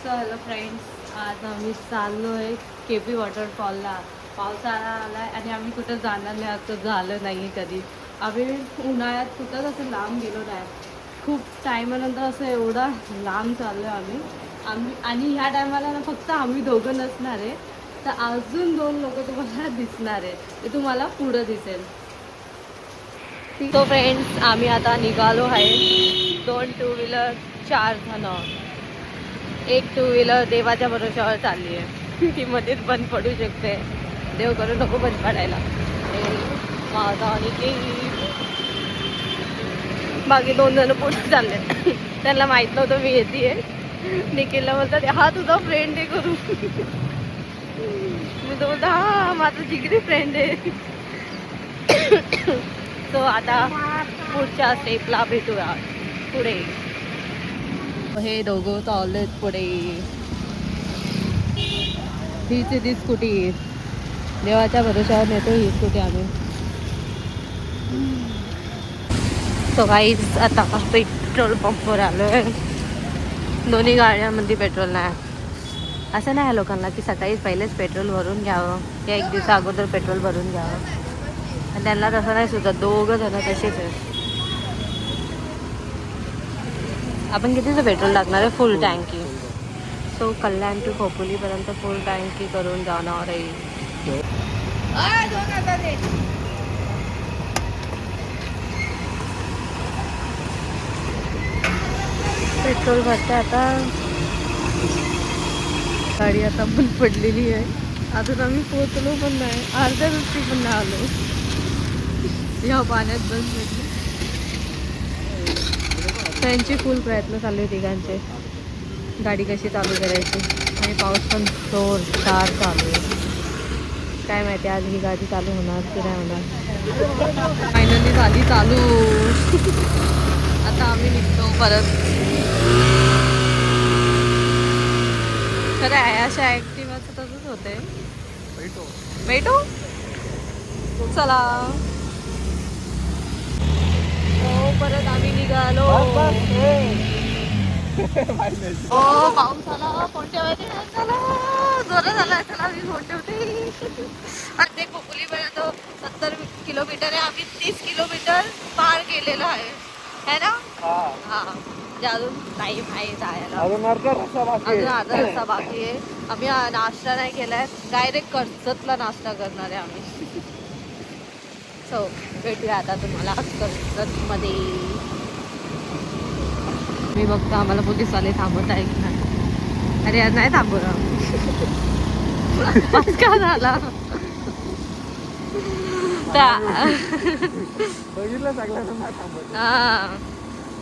So hello friends, आज आम्ही चाललो आहे KP वॉटरफॉलला. पावसाळा आला आहे आणि आम्ही कुठं जाणार नाही असं झालं नाही कधी. आम्ही उन्हाळ्यात कुठंच असं लांब गेलो नाही. खूप टायमानंतर असं एवढा लांब चाललो आहे आम्ही आणि ह्या टायमाला ना फक्त आम्ही दोघं नसणार आहे, तर अजून 2 लोक तुम्हाला दिसणार आहे. ते तुम्हाला पुढं दिसेल. तो फ्रेंड्स, आम्ही आता निघालो आहे. 2 टू व्हीलर, 4 जण. एक टू व्हीलर देवाच्या भरोशावर चालली आहे. ती मध्येच बंद पडू शकते. देव करू नको बंद पडायला. माझा आणि बाकी 2 जण पुढे चालले. त्यांना माहित नव्हतं मी येते. निखिलला बोलतात हा तुझा फ्रेंड आहे करू. मी तो बोलता हा माझा जिगरी फ्रेंड आहे. सो आता पुढच्या स्टेपला भेटूया पुढे. हे दोघं चाललेत पुढे. हीच ती स्कूटी. देवाच्या भरोशावर नेतो ही स्कूटी आम्ही. सो गाईज आता पेट्रोल पंपवर आलो आहे. दोन्ही गाड्यांमध्ये पेट्रोल नाही. असं नाही लोकांना की सकाळी पहिलेच पेट्रोल भरून घ्यावं या 1 दिवसा अगोदर पेट्रोल भरून घ्यावं. आणि त्यांना तसं नाही सुद्धा. 2 जण तसेच आहे. आपण कितीचं पेट्रोल टाकणार आहे? फुल टँकी. सो कल्याण टू खोपोलीपर्यंत फुल टँकी करून जाणार आहे. पेट्रोल भरते आता. गाडी आता बंद पडलेली आहे. अजून आम्ही पोहोचलो पण नाही. अर्ध्या रस्ते पण नाही आलो. या पाण्यात बंद पडली. त्यांचे फुल प्रयत्न चालू आहे तिघांचे गाडी कशी चालू करायची. आणि पाऊस पण जोरदार चालू आहे. काय माहिती आज ही गाडी चालू होणार की नाही होणार. फायनली झाली चालू. आता आम्ही निघतो परत. खरं आहे अशा ॲक्टिव्हाचं तसंच होतंय. भेटू चला. हो परत आम्ही निघालो. हो पाऊस आला. फोन ठेवायचे नाही. चला जोरात झाला. चला मी फोन ठेवते. आणि ते खोपोलीपर्यंत 70 किलोमीटर आहे. आम्ही 30 किलोमीटर पार केलेलं आहे है ना. हा अजून टाईम आहे जायला. अजून अर्धा रस्ता बाकी आहे. आम्ही नाश्ता नाही केलाय. डायरेक्ट कर्जतला नाश्ता करणार आहे आम्ही. सो भेटूया आता तुम्हाला कर्जतमध्ये. मी बघतो आम्हाला पोलीसवाले थांबवत आहे की नाही. अरे आज नाही थांबवलं. का झाला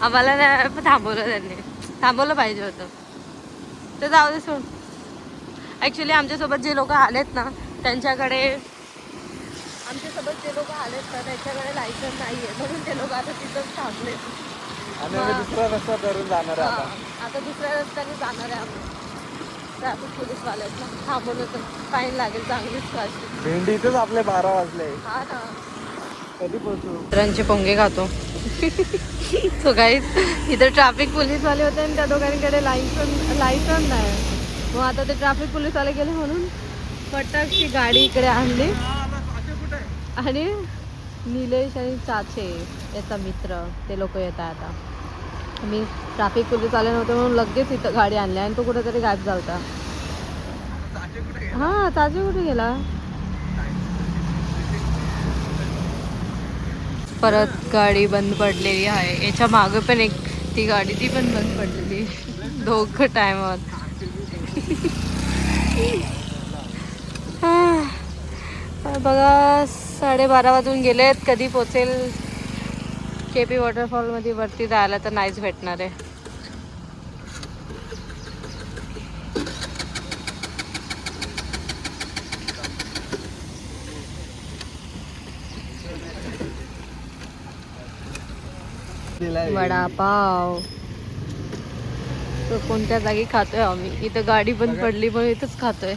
आम्हाला नाही थांबवलं. त्यांनी थांबवलं पाहिजे होतं. तर जाऊ दे सोड. ॲक्च्युली आमच्यासोबत जे लोक आलेत ना त्यांच्याकडे त्यांच्याकडे लायसन्स नाही आहे. म्हणून ते लोक आता तिथंच थांबले. दुसरा रस्ता धरून जाणार आहे आता. दुसऱ्या रस्त्याने जाणार आहे आम्ही. ट्रॅफिक पोलीसवाल्यात ना थांबवलं तर फाईन लागेल चांगलीच काशी. भेंडी इथेच आपले 12 वाजले. हा ना कधी पोहोचू. मित्रांचे पोंगे खातो. सो गाईज इथं ट्रॅफिक पोलीसवाले होते आणि त्या दोघांकडे लायसन नाही. मग आता ते ट्रॅफिक पोलीसवाले गेले म्हणून पटकशी गाडी इकडे आणली. आणि निलेश आणि चाचे याचा मित्र ते लोक येत आहे आता. मी ट्रॅफिक पोलीस आले नव्हते म्हणून लगेच इथं गाडी आणली आणि तो कुठेतरी गायब झाला. हां चाचे कुठे गेला. परत गाडी बंद पडलेली आहे. याच्या मागं पण एक ती गाडी ती पण बंद पडलेली. दोघं टायमात. बघा 12:30 वाजून गेलेत. कधी पोचेल KP वॉटरफॉलमध्ये. वरती जायला तर नाहीच भेटणार आहे. वडापाव तर कोणत्या जागी खातोय आम्ही. इथं गाडी बंद पडली पण इथंच खातोय.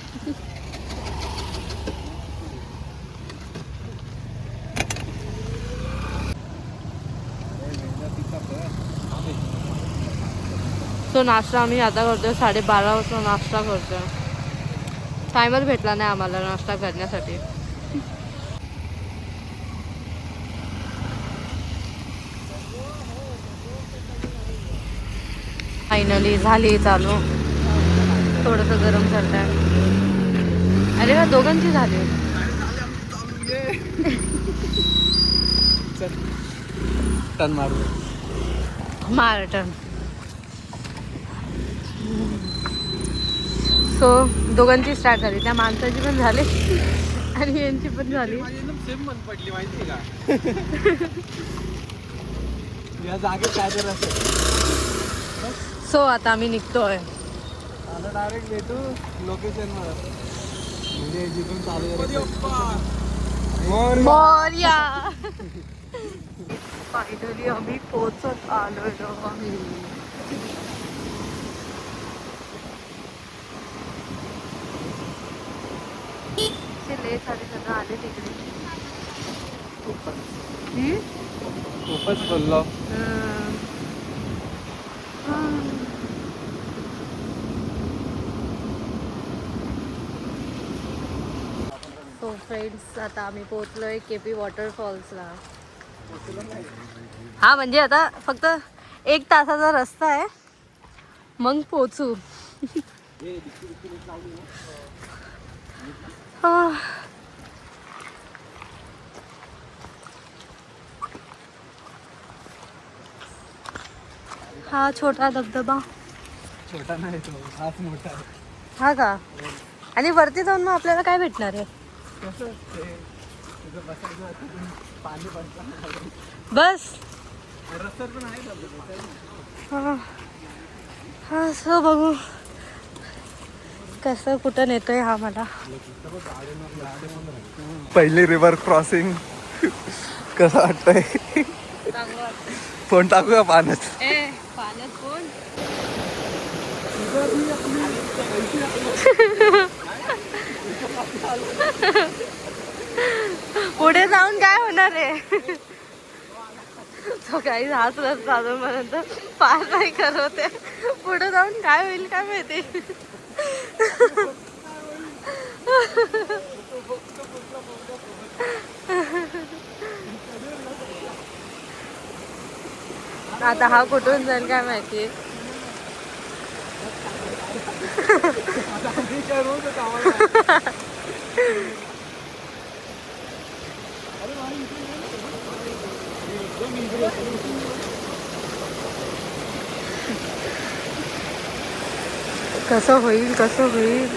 सो सो नाश्ता आम्ही आता करतोय 12:30 वाजता नाश्ता करतोय. टायमच भेटला नाही आम्हाला नाश्ता करण्यासाठी. फायनली झाली चालू. थोडंसं गरम करताय. अरे वा दोघांची झाली. टन मारू मार टन. सो दोघांची स्टार्ट झाली. त्या माणसाची पण झाली आणि यांची पण झाली. सेम मन पडली माहिती का. या जागेत काय तर असेल. सो आता आम्ही निघतोय. आता डायरेक्ट भेटू लोकेशन वर. म्हणजे जिथून चालू मोरया. फायनली आम्ही पोहोचत आलोय. लय सारे जण आले तिकडे. खूपच बोललो. सो फ्रेंड्स आता आम्ही पोहोचलोय KP वॉटरफॉल्सला. हा म्हणजे आता फक्त 1 तासाचा रस्ता आहे मग पोहोचू. हा छोटा धबधबा. छोटा नाही तो, हाच मोठा आहे. हा का. आणि वरती जाऊन मग आपल्याला काय भेटणार आहे. पाणी पडतं बस. रस्त्यात पण आहे. हा हा सो बघू कसं कुठं नेतोय हा मला. पहिली रिव्हर क्रॉसिंग कसं वाटतंय. फोन टाकूया पाण्यात. पाण्यात कोण. पुढे जाऊन काय होणार आहे. तो काही हाच रस्ता अजूनपर्यंत पार नाही करवते. पुढे जाऊन काय होईल काय माहिती. आता हा कुठून जाईल काय माहिती. कसं होईल कसं होईल.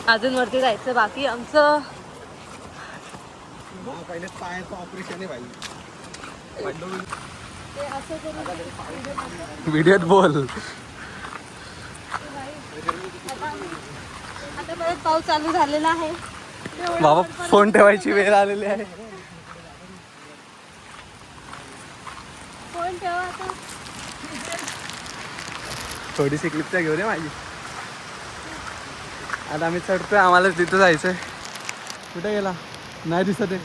अजून वरती जायचं बाकी आमचं. पहिले पायाचं ऑपरेशन आहे व्हिडिओत बोल. आता परत पाऊस चालू झालेला आहे. बाबा फोन ठेवायची वेळ आलेली आहे. फोन ठेवा आता. थोडीशी क्लिप तर घेऊ दे माझी. आता आम्ही चढतोय. आम्हाला तिथं जायचंय. कुठे गेला नाही दिसत आहे.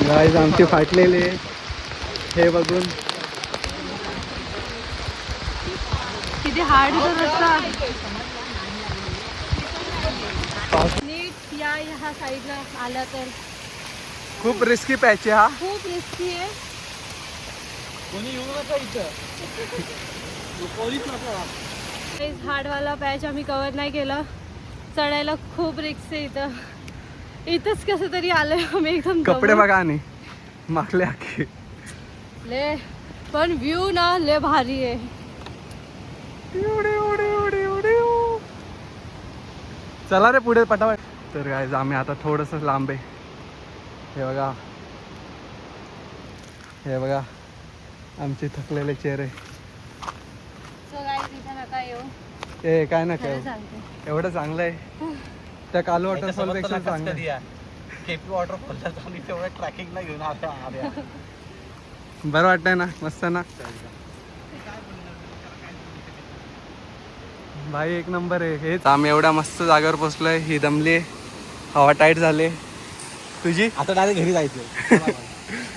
गाईज आमची फाटलेली हे बघून. किती हार्ड रस्ता. नीट या ह्या साईडला आला तर खूप रिस्की पॅच आहे हा. खूप रिस्की आहे. कोणी येऊ नका इथं. हार्डवाला पॅच आम्ही कव्हर नाही केलं. चढायला खूप रिस्क आहे इथं. इथंच कसं तरी आलंय आम्ही एकदम. कपडे बघा आणि मागले आखी ले पण व्ह्यू ना ले भारी आहे. चला रे पुढे पटापट. तर गाईज आम्ही आता थोडंसं लांब आहे. हे बघा हे बघा आमचे थकलेले चेहरे. ए काय ना काय एवढं चांगलं आहे. त्या कालू वॉटरफॉल पेक्षा चांगलं आहे. केपी वॉटरफॉलला जाऊन तेवढं ट्रॅकिंगला घेऊन आल्या. बरं वाटतंय ना. मस्त ना. भाई एक नंबर आहे. हेच आम्ही एवढ्या मस्त जागेवर पोहोचलोय. ही दमली, हवा टाईट झाली. तुझी आता डायरेक्ट घरी जायचं.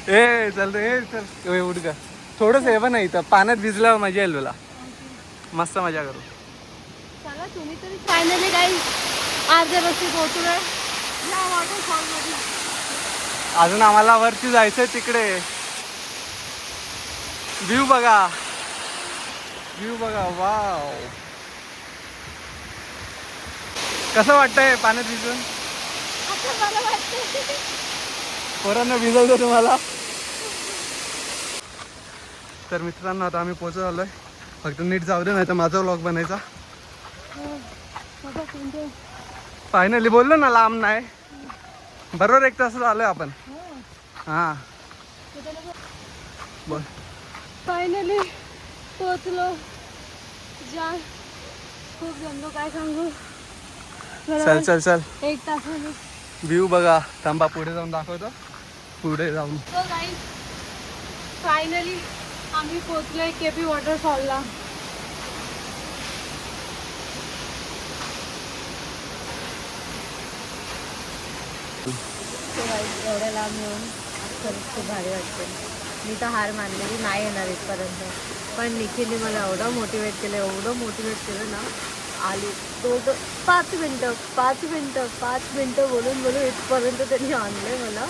ए चल रे चल उठ का. थोडंसं हे पण नाही इथं पाण्यात भिजल्यावर मजा येईल तुला. मस्त मजा करू. चला तुम्ही तरी फायनली काही अर्ध्या रस्ते पोहोचलोय या वॉटरफॉल मध्ये. अजून आम्हाला वरती जायचंय तिकडे. व्ह्यू बघा, व्ह्यू बघा. वाव, कसं वाटतंय पाण्यात भिजून? आता मला वाटतंय पोरांना भिजवतो तुम्हाला. तर मित्रांनो आता आम्ही पोहोचत आलोय. फक्त नीट जाऊ दे नाही तर माझा व्लॉग बनायचा. फायनली बोललो ना लांब नाही. बरोबर 1 तास आलोय आपण. हा बोल. फायनली पोहोचलो. जान खूप जमलो काय सांगू. चल चल चल. 1 तासाने. व्ह्यू बघा. थांबा पुढे जाऊन दाखवतो. पुढे जाऊन फायनली आम्ही पोहोचलोय केपी वॉटरफॉलला. एवढ्या लांब येऊन खरंच खूप भारी वाटते. मी तर हार मानलेली नाही येणार इथपर्यंत, पण निखिलने मला एवढं मोटिवेट केलं ना. आली तो 5 मिनटं बोलून इथपर्यंत त्यांनी आणलंय मला.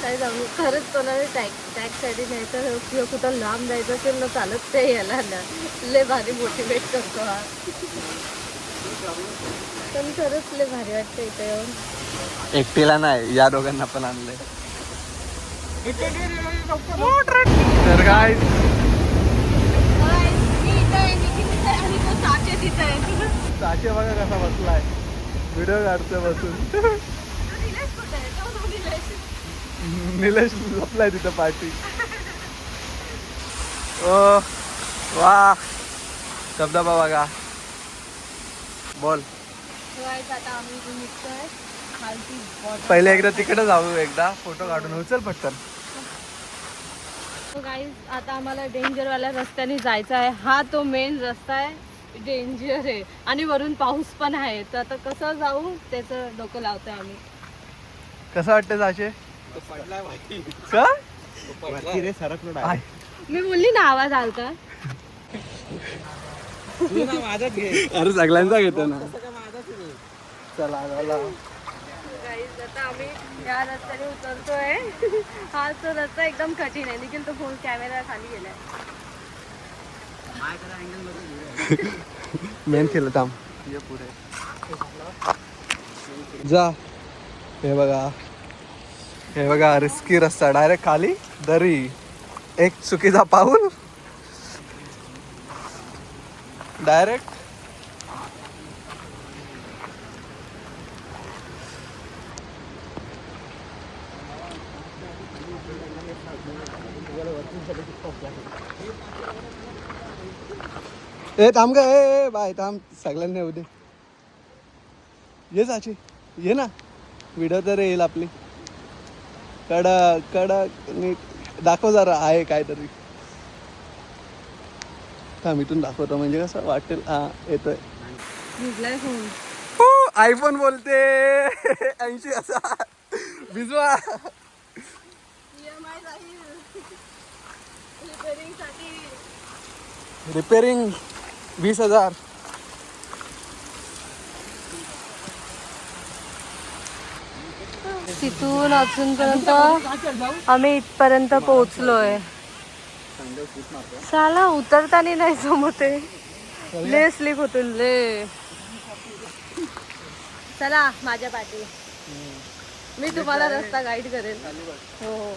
काय सांगू खरंच कोणाला टॅक्ससाठी न्यायचं किंवा कुठं लांब जायचं असेल ना चालत ते यायला ना लय भारी मोटिवेट करतो हा. पण खरंच लय भारी वाटतं इथे येऊन. एकटीला नाही या दोघांना पण आणलंय. तर काय साचे बघा कसा बसलाय. व्हिडिओ काढतोय बसून. निलेश लपलाय तिथं पाठी. ओ वा धबधबा बघा. बोल. आता आम्ही निघतोय खालती. पहिले एकदा तिकडे जाऊ. एकदा फोटो काढून उचल पटकन. गाईज आता आम्हाला डेंजरवाल्या रस्त्याने जायचं आहे. हा तो मेन रस्ता आहे. डेंजर आहे आणि वरून पाऊस पण आहे. तर आता कसं जाऊ त्याचं डोकं लावतोय आम्ही. कसं वाटतं साचे? का मी बोलली ना आवाज आलता. अरे सगळ्यांचा घेतो ना. चला गाईज आता आम्ही या रस्त्याने उतरतोय. हा तो रस्ता एकदम कठीण आहे. निखिल तो फोन कॅमेरा खाली गेलाय. मेन केलं थांब. ये पुढे जा. हे बघा रिस्की रस्ता. डायरेक्ट खाली दरी. एक चुकीचा पाऊल डायरेक्ट ए थांब ग. ए बाय थांब. सगळ्यांना येऊ दे. ये साची ये ना. व्हिडिओ तर येईल आपली. कडक नीट दाखव जरा आहे काहीतरी. थांब इथून दाखवतो म्हणजे कसं वाटेल. हा येतोय. आयफोन बोलते. 80,000 भिजवा. रिपेरिंग 20,000. तिथून अजूनपर्यंत आम्ही इथपर्यंत पोहोचलोय. साला उतरताना नाही जमते. ले स्लिप होतील ले. चला माझ्या पाठी. मी तुम्हाला रस्ता गाईड करेल. हो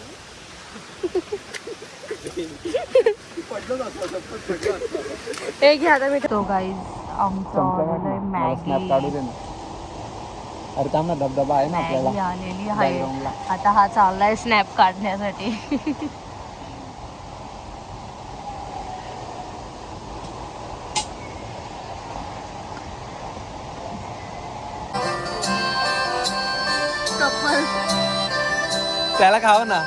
हे घ्या आता. मी तो गाईज आमचं मॅगी. अरे थांब ना. धबधबा आहे ना आपल्याला. मॅगी आलेली आहे. आता हा चाललाय स्नॅप काढण्यासाठी. त्याला खाव ना.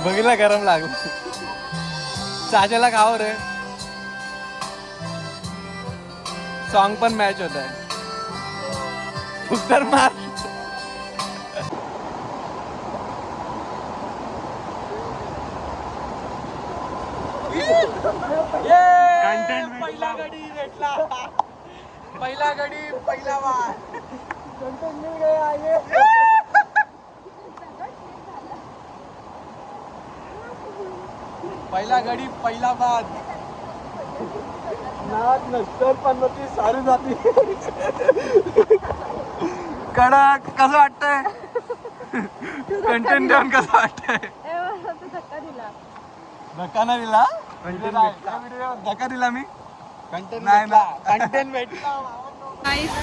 बघितला गरम लागलं. चाच्याला खाव रे. सॉन्ग पण मॅच होत आहे. उत्तर मार. पहिला गडी भेटला. पहिला गडी पहिला वार. कंटेंट मिल गया ये. पहिला गडी पहिला बाद. नाद नसतर पन्नती सारी जाती. कडक कसं वाटतंय? कंटेंट देऊन कसं वाटतंय? धक्का दिला. धक्का नाही दिला. धक्का दिला मी. कंटेंट नाही ना. कंटेंट भेटला.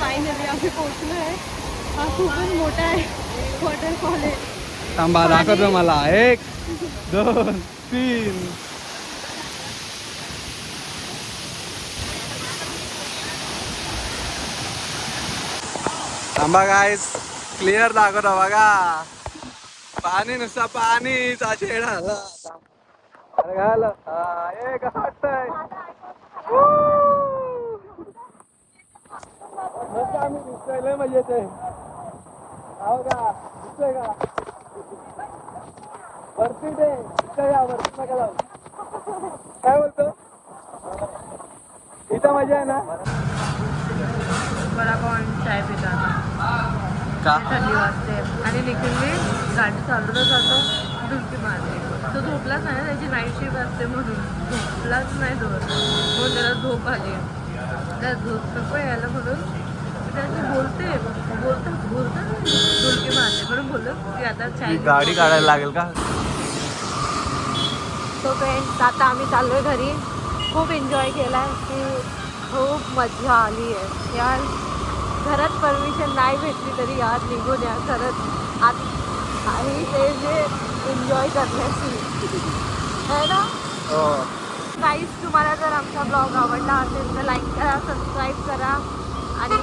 फायनली आम्ही पोहोचलो आहे. हा खूपच मोठा आहे वॉटरफॉल आहे. थांबा दाखवतो मला. 1 2 3. थांबा गाईस, क्लिअर दाखवतो बघा. पाणी नुसता पाणीचा छेड आला. अरे घाल एक वाटतंय. मस्त आम्ही दिसतोय. लय मजा येते. हो का दिसतोय का? वरती दे दिसतोय का? वरती नका जाऊ. काय बोलतो? इथं मजा आहे ना. वडापाव चाय पिता का? थंडी वाजते आणि निखिलने गाडी चालवत जातो डुलकी मारते. तो झोपलाच नाही ना, त्याची नाईट शिफ्ट असते म्हणून झोपलाच नाही तो. मग त्याला झोप आली. त्याला झोप नको यायला म्हणून त्याची बोलते डुलकी मारते म्हणून बोललो की आता चाय गाडी काढायला लागेल का? तो फ्रेंड्स आता आम्ही चाललोय घरी. खूप एन्जॉय केलाय. खूप मजा आली आहे यार. घरात परमिशन नाही भेटली तरी यार निघून या खरंच आणि ते जे एन्जॉय करण्याची आहे ना. गाईज तुम्हाला जर आमचा ब्लॉग आवडला असेल तर लाईक करा, सबस्क्राईब करा आणि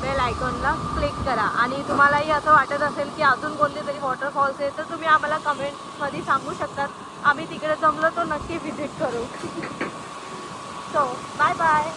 बेल आयकॉनला क्लिक करा. आणि तुम्हालाही असं वाटत असेल की अजून कोणते तरी वॉटरफॉल्स आहे तर तुम्ही आम्हाला कमेंट्समध्ये सांगू शकतात. आम्ही तिकडे जमलो तो नक्की व्हिजिट करू. So bye bye.